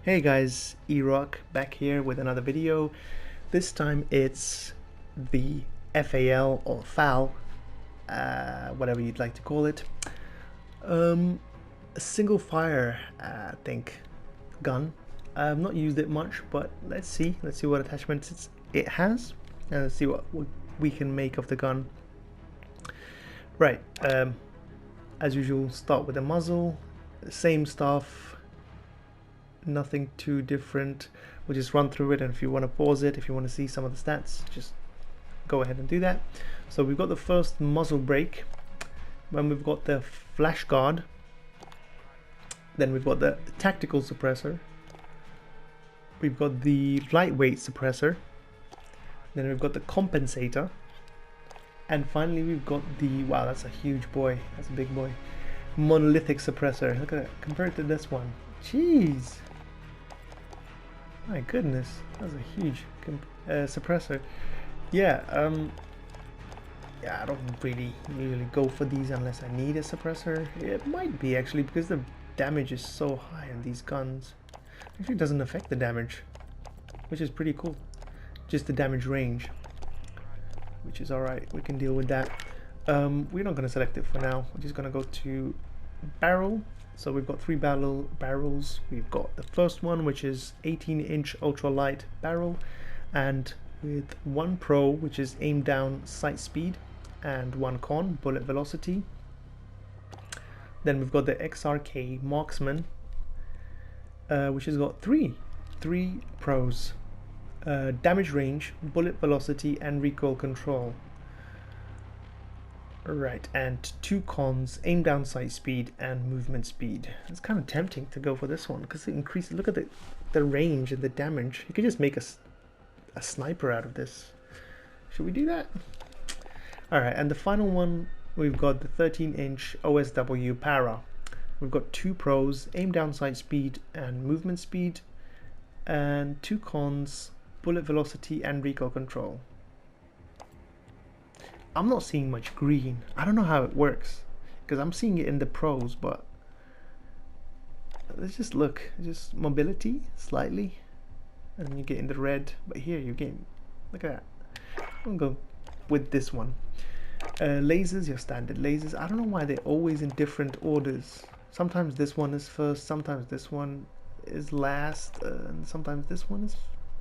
Hey guys, Eroc back here with another video. This time it's the FAL or FAL, whatever you'd like to call it. A single fire, I think, gun. I've not used it much, but let's see what attachments it has, and let's see what we can make of the gun. Right, as usual, start with the muzzle, same stuff. Nothing too different. We'll just run through it, and if you want to pause it, if you want to see some of the stats, just go ahead and do that. So we've got the first muzzle brake, then we've got the flash guard, then we've got the tactical suppressor, we've got the lightweight suppressor, then we've got the compensator, and finally we've got the, wow, that's a huge boy, that's a big boy, monolithic suppressor. Look at that, compared to this one, jeez. My goodness, that's a huge suppressor. Yeah, I don't really usually go for these unless I need a suppressor. It might be actually, because the damage is so high on these guns. Actually, it doesn't affect the damage, which is pretty cool. Just the damage range, which is alright. We can deal with that. We're not going to select it for now. We're just going to go to barrel. So we've got three barrels. We've got the first one, which is 18-inch ultralight barrel, and with one pro, which is aim down sight speed, and one con, bullet velocity. Then we've got the XRK marksman, which has got three pros: damage range, bullet velocity, and recoil control. Right, and two cons: aim down sight speed and movement speed. It's kind of tempting to go for this one because it increases. Look at the range and the damage. You could just make a sniper out of this. Should we do that? Alright, and the final one, we've got the 13-inch OSW Para. We've got two pros: aim down sight speed and movement speed, and two cons: bullet velocity and recoil control. I'm not seeing much green. I don't know how it works, because I'm seeing it in the pros, but let's just look. Just mobility slightly, and you get in the red, but here you get, look at that. I'm gonna go with this one. Lasers, your standard lasers. I don't know why they're always in different orders. Sometimes this one is first, sometimes this one is last, and sometimes this one is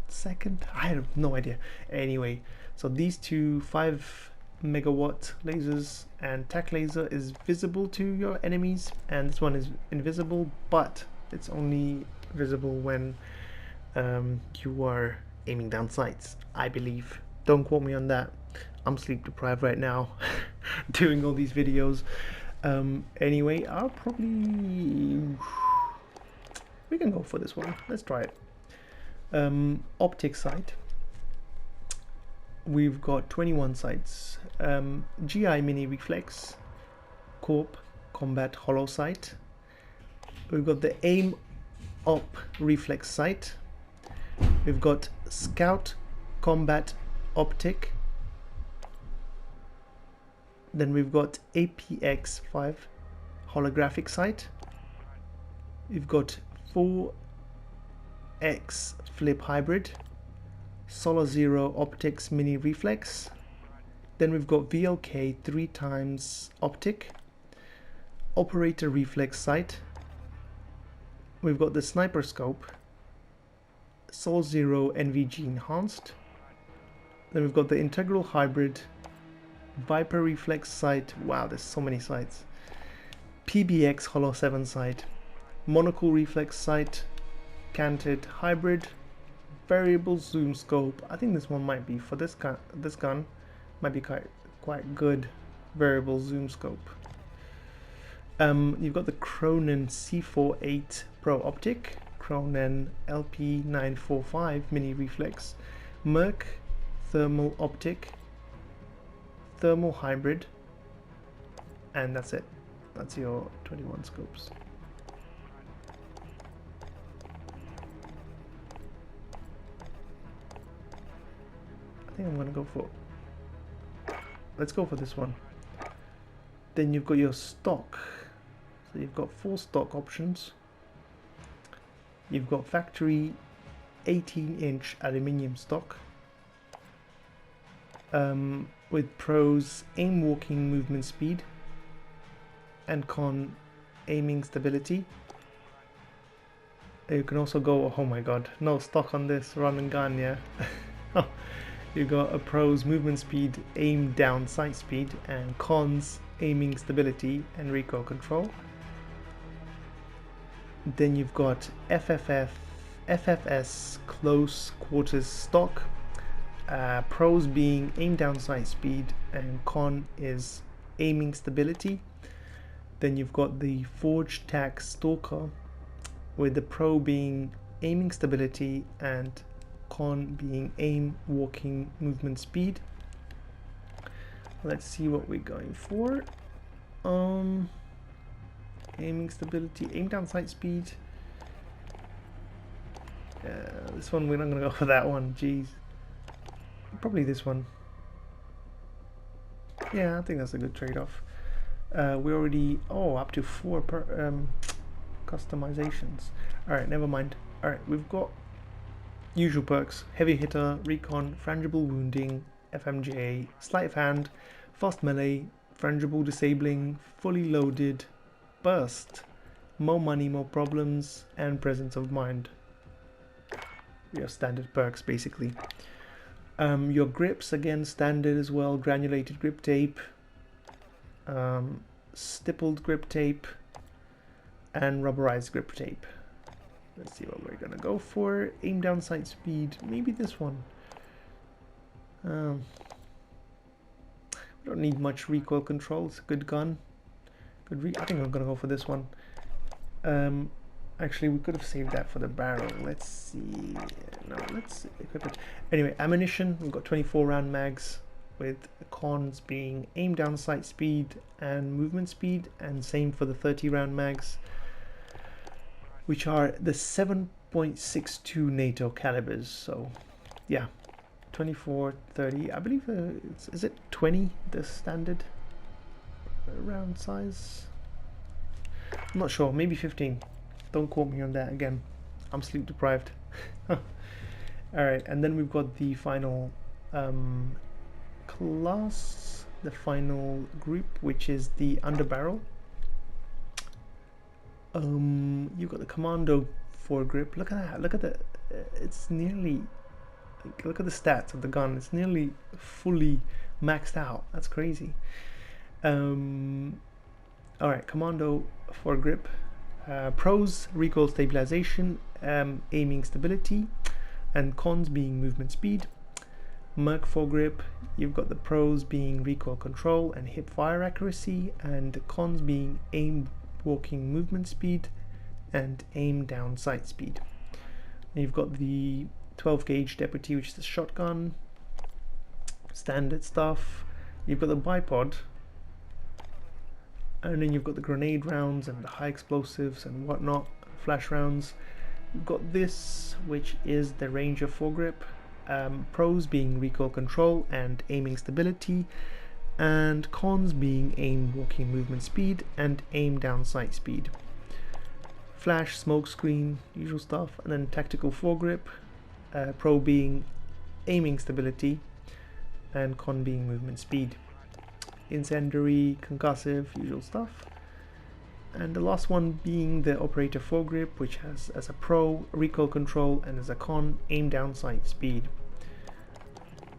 second. I have no idea. Anyway, so these two 5 megawatt lasers, and tac laser is visible to your enemies, and this one is invisible, but it's only visible when you are aiming down sights, I believe. Don't quote me on that. I'm sleep deprived right now doing all these videos. Anyway, I'll probably, we can go for this one. Let's try it. Optic sight. We've got 21 sights. GI mini reflex, corp, combat hollow sight. We've got the aim up reflex sight. We've got scout combat optic. Then we've got APX5 holographic sight. We've got 4X flip hybrid, Solar Zero optics mini reflex. Then we've got VLK 3x optic, operator reflex sight. We've got the sniper scope, Sol Zero NVG enhanced. Then we've got the integral hybrid, Viper reflex sight. Wow, there's so many sights. PBX Holo 7 sight, monocle reflex sight, canted hybrid, variable zoom scope. I think this one might be for this gun might be quite good variable zoom scope. You've got the Cronen C48 Pro optic, Cronen LP945 mini reflex, Merc thermal optic, thermal hybrid, and that's it. That's your 21 scopes. I think I'm gonna go for, let's go for this one. Then you've got your stock. So you've got 4 stock options. You've got factory 18-inch aluminium stock with pros aim walking movement speed and con aiming stability. You can also go, oh my god, no stock on this run and gun, yeah. You got a pros movement speed, aim down sight speed, and cons aiming stability and recoil control. Then you've got FFS close quarters stock, pros being aim down sight speed and con is aiming stability. Then you've got the forged tack stalker with the pro being aiming stability and con being aim walking movement speed. Let's see what we're going for. Aiming stability, aim down sight speed. This one we're not gonna go for that one, jeez. Probably this one. Yeah, I think that's a good trade-off. We already, up to 4 customizations. Alright, never mind. Alright, we've got usual perks: heavy hitter, recon, frangible wounding, FMJ, sleight of hand, fast melee, frangible disabling, fully loaded, burst, more money, more problems, and presence of mind. Your standard perks basically. Your grips, again standard as well: granulated grip tape, stippled grip tape, and rubberized grip tape. Let's see what we're gonna go for. Aim down sight speed, maybe this one. We don't need much recoil control. It's a good gun. I think I'm gonna go for this one. Actually, we could have saved that for the barrel. Let's see. No, let's equip it. Anyway, ammunition. We've got 24 round mags, with the cons being aim down sight speed and movement speed, and same for the 30 round mags, which are the 7.62 NATO calibers. So yeah, 24, 30, I believe is it 20 the standard round size? I'm not sure, maybe 15. Don't quote me on that again, I'm sleep deprived. Alright, and then we've got the final class, the final group, which is the underbarrel. You've got the commando foregrip. Look at that, look at the it's nearly, look at the stats of the gun, it's nearly fully maxed out. That's crazy. Alright, commando foregrip, pros recoil stabilization, aiming stability, and cons being movement speed. Merc foregrip, you've got the pros being recoil control and hip fire accuracy, and cons being aim walking movement speed and aim down sight speed. And you've got the 12 gauge deputy, which is the shotgun, standard stuff. You've got the bipod, and then you've got the grenade rounds and the high explosives and whatnot, flash rounds. You've got this, which is the Ranger foregrip, pros being recoil control and aiming stability, and cons being aim walking movement speed and aim down sight speed. Flash, smoke screen, usual stuff, and then tactical foregrip, pro being aiming stability and con being movement speed. Incendiary, concussive, usual stuff. And the last one being the operator foregrip, which has as a pro recoil control and as a con aim down sight speed.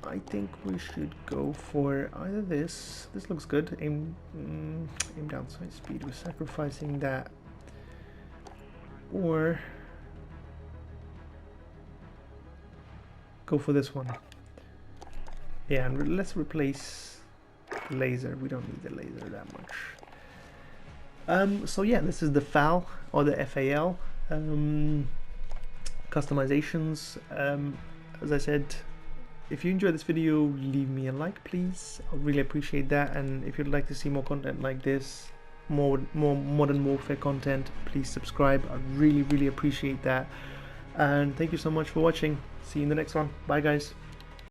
I think we should go for either this looks good, aim down sight speed, we're sacrificing that, or go for this one. Yeah, and let's replace the laser. We don't need the laser that much. So yeah, this is the FAL or the FAL customizations. As I said, if you enjoyed this video, leave me a like, please. I'd really appreciate that. And if you'd like to see more content like this, more Modern Warfare content, please subscribe. I'd really appreciate that. And thank you so much for watching. See you in the next one. Bye guys.